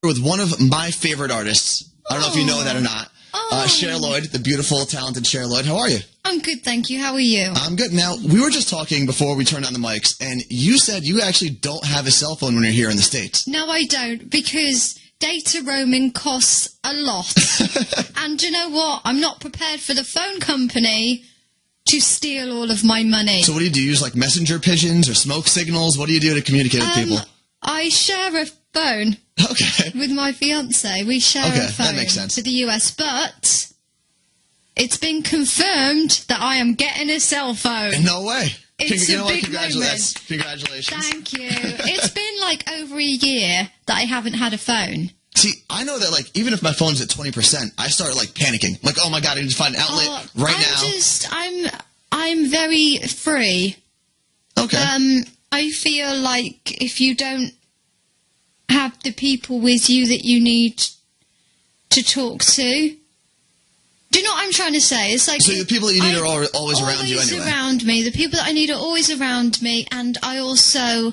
with one of my favorite artists. I don't know if you know that or not. Cher Lloyd, the beautiful, talented Cher Lloyd. How are you? I'm good, thank you. How are you? I'm good. Now, we were just talking before we turned on the mics, and you said you actually don't have a cell phone when you're here in the States. No, I don't, because data roaming costs a lot. And you know what? I'm not prepared for the phone company to steal all of my money. So what do? You use like messenger pigeons or smoke signals? What do you do to communicate with people? I share a phone with my fiancé. We share a phone that makes sense. to the US, but it's been confirmed that I am getting a cell phone. No way. It's a big moment. Congratulations. Thank you. It's been like over a year that I haven't had a phone. See, I know that, like, even if my phone's at 20%, I start, like, panicking. Like, oh, my God, I need to find an outlet now. I'm very free. Okay. I feel like if you don't have the people with you that you need to talk to... Do you know what I'm trying to say? It's like... So the people that you need are always around you anyway. Always around me. The people that I need are always around me. And I also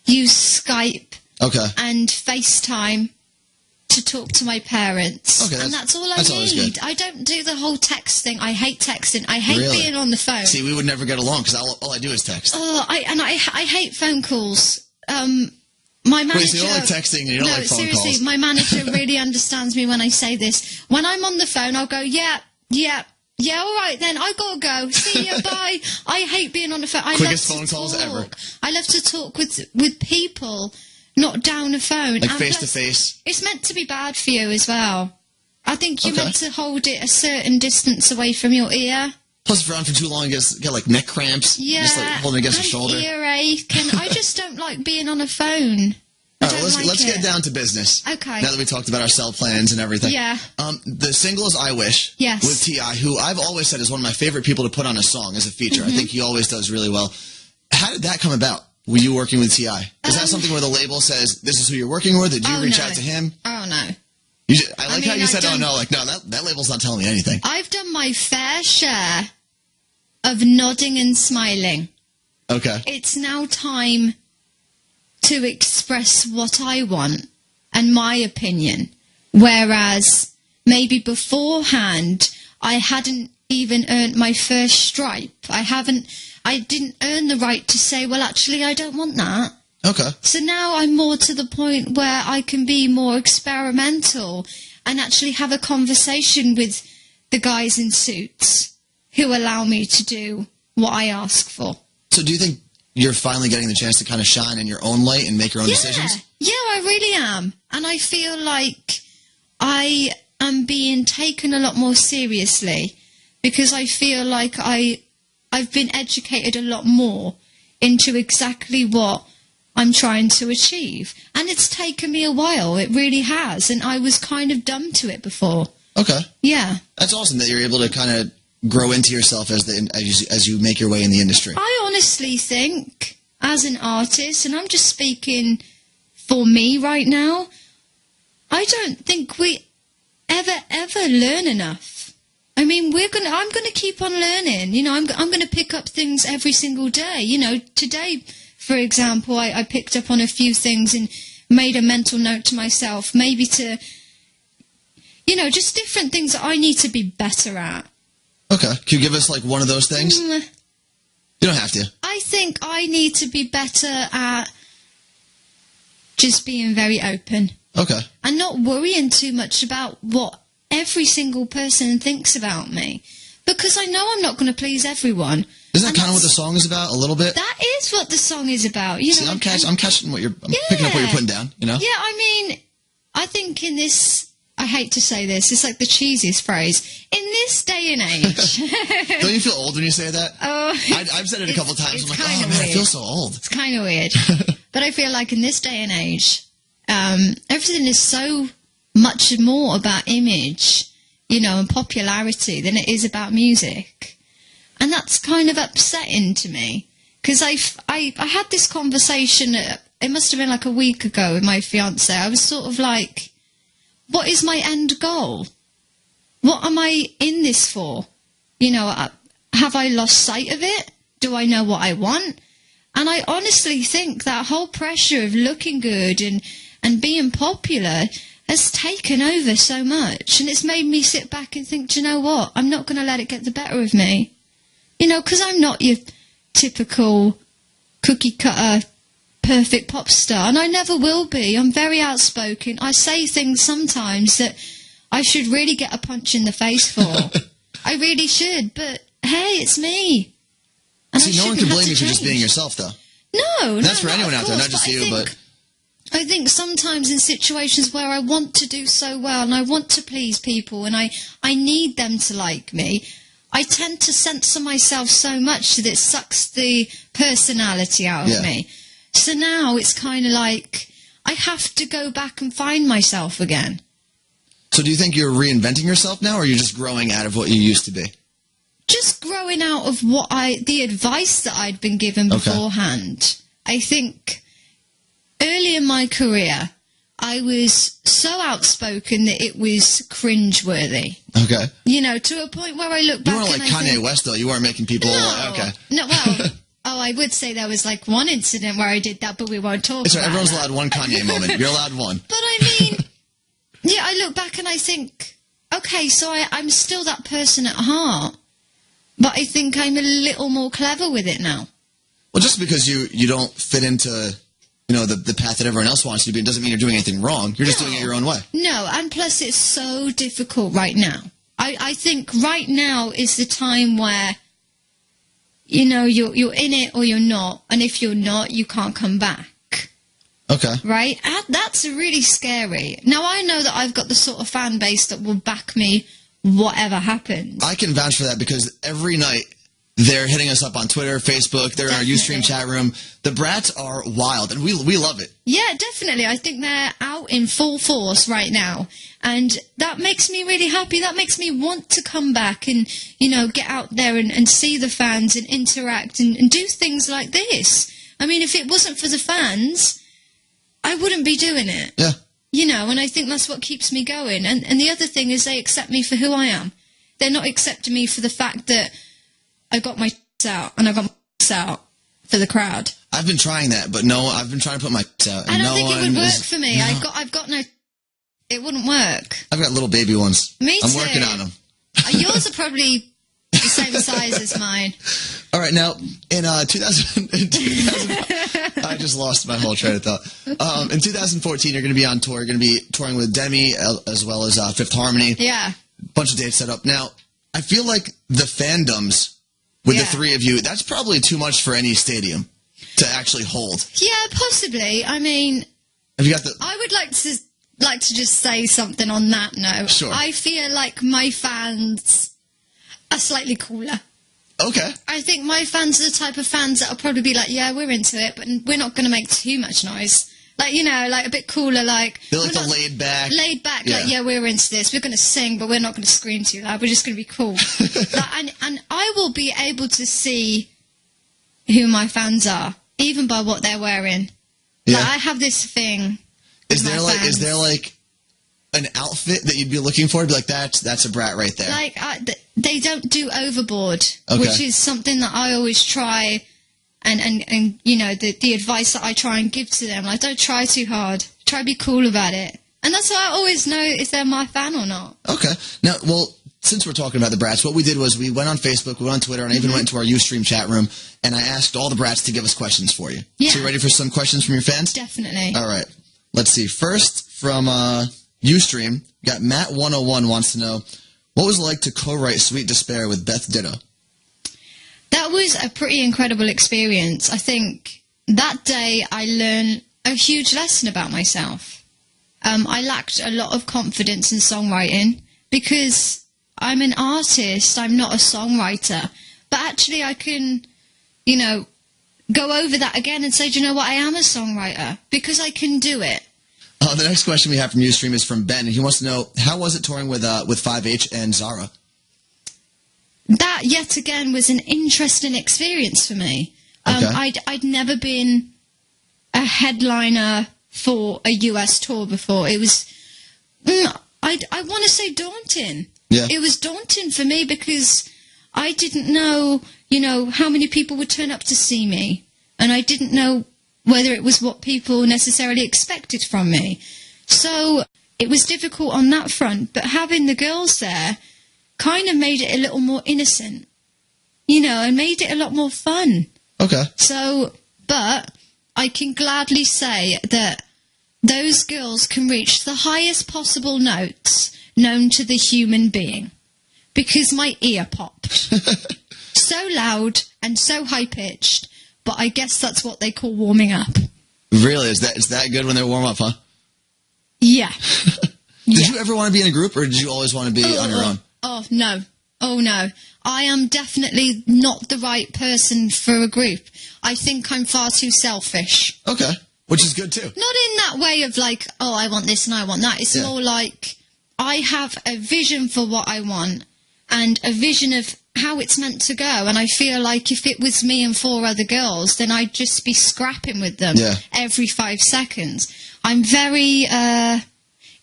use Skype and FaceTime to talk to my parents. Okay, and that's all I need. I don't do the whole text thing. I hate texting. I hate being on the phone. See, we would never get along because all I do is text. Oh, I hate phone calls. My manager... Wait, so you don't like texting and you don't like phone calls? No, seriously, my manager really understands me when I say this. When I'm on the phone, I'll go, yeah, all right then, I gotta go. See ya, bye. I hate being on the phone. Quickest phone calls ever. I love to talk with people, not down a phone. Like face to face. It's meant to be bad for you as well. I think you're meant to hold it a certain distance away from your ear. Plus, if you're on for too long, you get like neck cramps. Yeah, just like holding against your shoulder. Earache, and I just don't like being on a phone. All right, let's get down to business. Okay. Now that we talked about our cell plans and everything. Yeah. The single is "I Wish." Yes. With T.I., who I've always said is one of my favorite people to put on a song as a feature. I think he always does really well. How did that come about? Were you working with T.I.? Is that something where the label says this is who you're working with? Did you reach out to him? Oh no. I like how you said, "Oh no," like no, that label's not telling me anything. I've done my fair share of nodding and smiling. Okay. It's now time to express what I want and my opinion, whereas maybe beforehand I hadn't even earned my first stripe. I didn't earn the right to say, well, actually, I don't want that. Okay. So now I'm more to the point where I can be more experimental and actually have a conversation with the guys in suits who allow me to do what I ask for. So do you think you're finally getting the chance to kind of shine in your own light and make your own decisions? Yeah, I really am. And I feel like I am being taken a lot more seriously because I feel like I've been educated a lot more into exactly what I'm trying to achieve. And it's taken me a while. It really has. And I was kind of dumb to it before. Okay. Yeah. That's awesome that you're able to kind of grow into yourself as you make your way in the industry. I honestly think, as an artist, and I'm just speaking for me right now, I don't think we ever learn enough. I mean, I'm gonna keep on learning. You know, I'm gonna pick up things every single day. You know, today, for example, I picked up on a few things and made a mental note to myself, maybe to, you know, just different things that I need to be better at. Okay. Can you give us, like, one of those things? You don't have to. I think I need to be better at just being very open. Okay. And not worrying too much about what every single person thinks about me. Because I know I'm not going to please everyone. Isn't that kind of what the song is about, a little bit? That is what the song is about. You know, I'm catching what I'm picking up what you're putting down, you know? Yeah, I mean, I think in this... I hate to say this. It's like the cheesiest phrase. In this day and age... Don't you feel old when you say that? Oh, I've said it a couple of times. I'm like, oh, man, I feel so old. It's kind of weird. But I feel like in this day and age, everything is so much more about image, you know, and popularity than it is about music. And that's kind of upsetting to me. Because I had this conversation, it must have been like a week ago with my fiancé. I was sort of like... What is my end goal? What am I in this for? You know, have I lost sight of it? Do I know what I want? And I honestly think that whole pressure of looking good and being popular has taken over so much, and it's made me sit back and think, do you know what? I'm not going to let it get the better of me. You know, because I'm not your typical cookie-cutter perfect pop star, and I never will be. I'm very outspoken. I say things sometimes that I should really get a punch in the face for. I really should, but hey, it's me. And see, no one can blame you for just being yourself, though. No, that's for anyone out there, not just you, but... I think sometimes in situations where I want to do so well and I want to please people and I need them to like me, I tend to censor myself so much that it sucks the personality out of me. So now it's kind of like I have to go back and find myself again. So do you think you're reinventing yourself now, or you're just growing out of what you used to be? Just growing out of the advice that I'd been given beforehand. I think early in my career, I was so outspoken that it was cringeworthy. Okay. You know, to a point where I look back. You weren't like Kanye West, though. You weren't making people. No, well, I would say there was like one incident where I did that, but we won't talk about it. Everyone's allowed one Kanye moment. You're allowed one. But I mean, yeah, I look back and I think, okay, so I'm still that person at heart, but I think I'm a little more clever with it now. Well, just because you don't fit into, you know, the path that everyone else wants you to be, doesn't mean you're doing anything wrong. You're just doing it your own way. No, and plus it's so difficult right now. I think right now is the time where, you know, you're in it or you're not, and if you're not, you can't come back. Okay. Right? That's really scary. Now, I know that I've got the sort of fan base that will back me whatever happens. I can vouch for that because every night they're hitting us up on Twitter, Facebook, they're in our Ustream chat room. The brats are wild, and we love it. Yeah, definitely. I think they're out in full force right now, and that makes me really happy. That makes me want to come back and, you know, get out there and see the fans and interact and do things like this. I mean, if it wasn't for the fans, I wouldn't be doing it. Yeah. You know, and I think that's what keeps me going. And the other thing is they accept me for who I am. They're not accepting me for the fact that I got my out and I got my out for the crowd. I've been trying that, but no, I've been trying to put my out. I don't think it would work for me. No. I've got no... It wouldn't work. I've got little baby ones. Me too. I'm working on them. Yours are probably the same size as mine. All right, now, in 2000 I just lost my whole train of thought. In 2014, you're going to be on tour. You're going to be touring with Demi as well as Fifth Harmony. Yeah. Bunch of dates set up. Now, I feel like the fandoms with the three of you, that's probably too much for any stadium to actually hold. Yeah, possibly. I mean, have you got the... I would like to just say something on that note. Sure. I feel like my fans are slightly cooler. Okay. I think my fans are the type of fans that will probably be like, yeah, we're into it, but we're not going to make too much noise. Like, you know, like a bit cooler, like... They're like the laid back. Laid back, like, yeah, we're into this. We're going to sing, but we're not going to scream too loud. We're just going to be cool. and I will be able to see who my fans are, even by what they're wearing. Yeah. Like, I have this thing. Is there like an outfit that you'd be looking for? Be like, that's a brat right there. Like, they don't do overboard, okay. Which is something that I always try... And you know, the advice that I try and give to them, like, don't try too hard. Try to be cool about it. And that's how I always know if they're my fan or not. Okay. Now, well, since we're talking about the brats, what we did was we went on Facebook, we went on Twitter, and I even went into our Ustream chat room, and I asked all the brats to give us questions for you. Yeah. So you ready for some questions from your fans? Definitely. All right. Let's see. First, from Ustream, got Matt101 wants to know, what was it like to co-write Sweet Despair with Beth Ditto? That was a pretty incredible experience. I think that day I learned a huge lesson about myself. I lacked a lot of confidence in songwriting because I'm an artist, I'm not a songwriter. But actually I can, you know, go over that again and say, do you know what, I am a songwriter because I can do it. The next question we have from Ustream is from Ben, and he wants to know, how was it touring with 5H and Zara? That, yet again, was an interesting experience for me. Okay. I'd never been a headliner for a US tour before. It was, I want to say daunting. Yeah. It was daunting for me because I didn't know, you know, how many people would turn up to see me. And I didn't know whether it was what people necessarily expected from me. So it was difficult on that front, but having the girls there kind of made it a little more innocent, you know, and made it a lot more fun. Okay. So, but I can gladly say that those girls can reach the highest possible notes known to the human being, because my ear popped. So loud and so high-pitched, but I guess that's what they call warming up. Really? Is that good when they warm up, huh? Yeah. Did you ever want to be in a group, or did you always want to be on your own? Oh, no. Oh, no. I am definitely not the right person for a group. I think I'm far too selfish. Okay. Which is good, too. Not in that way of like, oh, I want this and I want that. It's more like I have a vision for what I want and a vision of how it's meant to go. And I feel like if it was me and 4 other girls, then I'd just be scrapping with them every 5 seconds. I'm very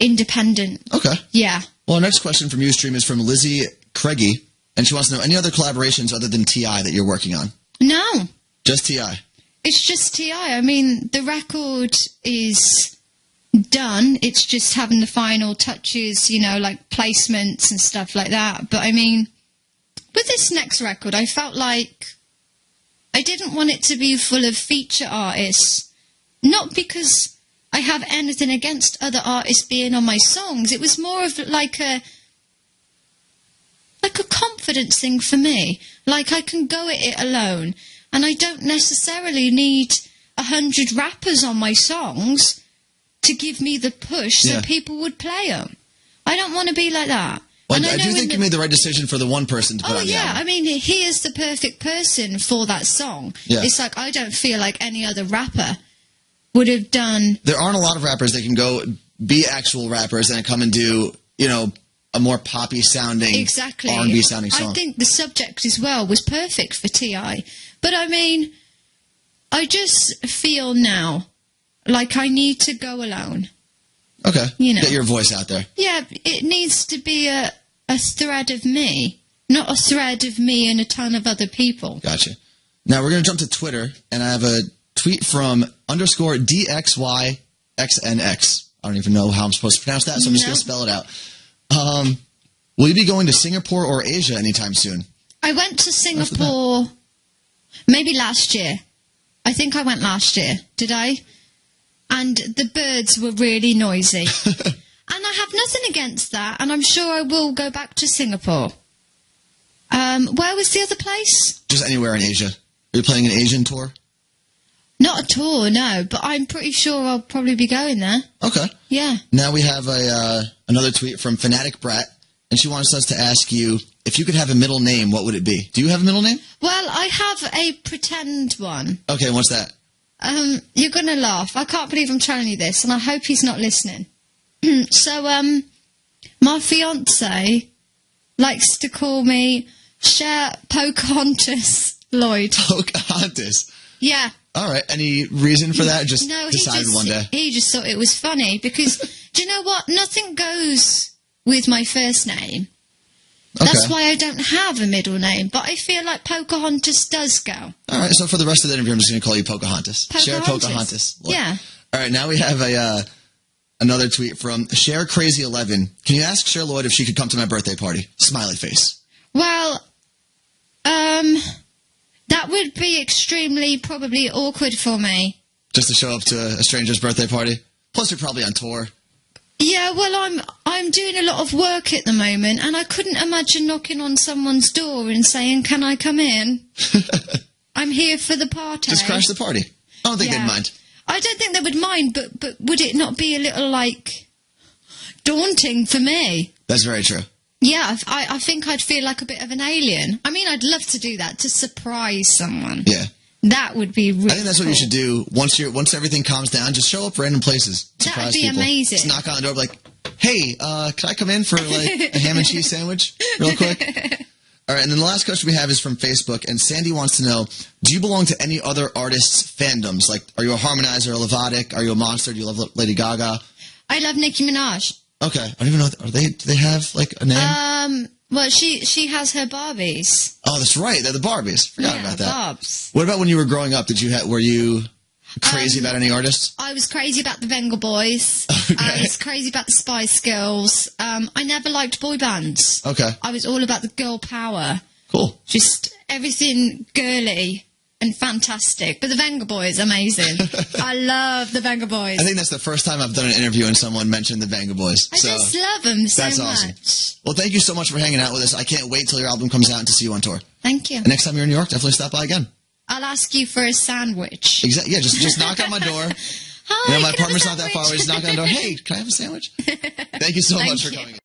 independent. Okay. Yeah. Well, our next question from Ustream is from Lizzie Craigie, and she wants to know any other collaborations other than T.I. that you're working on? No. Just T.I.? It's just T.I. I mean, the record is done. It's just having the final touches, you know, like placements and stuff like that. But, I mean, with this next record, I felt like I didn't want it to be full of feature artists. Not because I have anything against other artists being on my songs. It was more of like a confidence thing for me. Like, I can go at it alone. And I don't necessarily need 100 rappers on my songs to give me the push so people would play them. I don't want to be like that. Well, I do think you made the right decision for the one person to put on the album. I mean, he is the perfect person for that song. Yeah. It's like, I don't feel like any other rapper would have done... There aren't a lot of rappers that can go be actual rappers and come and do, you know, a more poppy sounding, R&B sounding song. I think the subject as well was perfect for T.I. But I mean, I just feel now like I need to go alone. Okay. You know. Get your voice out there. Yeah, it needs to be a thread of me, not a thread of me and a ton of other people. Gotcha. Now we're going to jump to Twitter, and I have a tweet from _DXYXNX. I don't even know how I'm supposed to pronounce that, so I'm just going to spell it out. Will you be going to Singapore or Asia anytime soon? I went to Singapore maybe last year. I think I went last year. Did I? And the birds were really noisy. And I have nothing against that, and I'm sure I will go back to Singapore. Where was the other place? Just anywhere in Asia. Are you playing an Asian tour? Not a tour, no, but I'm pretty sure I'll probably be going there. Okay. Yeah. Now we have another tweet from Fanatic Brat, and she wants us to ask you, if you could have a middle name, what would it be? Do you have a middle name? Well, I have a pretend one. Okay, what's that? You're going to laugh. I can't believe I'm telling you this, and I hope he's not listening. So, my fiancé likes to call me Cher Lloyd. Pocahontas? Yeah. All right. Any reason for that? Just no, decided one day? He just thought it was funny, because, do you know what? Nothing goes with my first name. Okay. That's why I don't have a middle name, but I feel like Pocahontas does go. All right, so for the rest of the interview, I'm just going to call you Pocahontas. Cher Pocahontas. Look. Yeah. All right, now we have another tweet from Cher Crazy 11. Can you ask Cher Lloyd if she could come to my birthday party? Smiley face. Well, that would be extremely probably awkward for me. Just to show up to a stranger's birthday party? Plus, you're probably on tour. Yeah, well, I'm doing a lot of work at the moment, and I couldn't imagine knocking on someone's door and saying, "Can I come in?" I'm here for the party. Just crash the party. I don't think they'd mind. I don't think they would mind, but would it not be a little, like, daunting for me? That's very true. Yeah, I think I'd feel like a bit of an alien. I mean, I'd love to do that, to surprise someone. Yeah. That would be really I think that's what you should do. Once everything calms down, just show up random places. That would be people. Amazing. Just knock on the door, like, "Hey, can I come in for like a ham and cheese sandwich real quick?" All right, and then the last question we have is from Facebook, and Sandy wants to know, do you belong to any other artists' fandoms? Like, are you a Harmonizer, a Levotic? Are you a Monster? Do you love Lady Gaga? I love Nicki Minaj. Okay, I don't even know. Do they have like a name? Well, she has her Barbies. Oh, that's right. They're the Barbies. Forgot about that. Barbs. What about when you were growing up? Were you Crazy about any artists? I was crazy about the Venga Boys. Okay. I was crazy about the Spice Girls. I never liked boy bands. Okay. I was all about the girl power. Cool. Just everything girly and fantastic. But the Venga Boys, amazing. I love the Venga Boys. I think that's the first time I've done an interview and someone mentioned the Venga Boys. I just love them so that's awesome. much. Well, thank you so much for hanging out with us. I can't wait till your album comes out and to see you on tour. Thank you. And next time you're in New York, definitely stop by again. I'll ask you for a sandwich. Exactly. Yeah, just knock on my door. Hi, My can I have a apartment's not that far away. Just knock on the door. Hey, can I have a sandwich? Thank you so much for coming.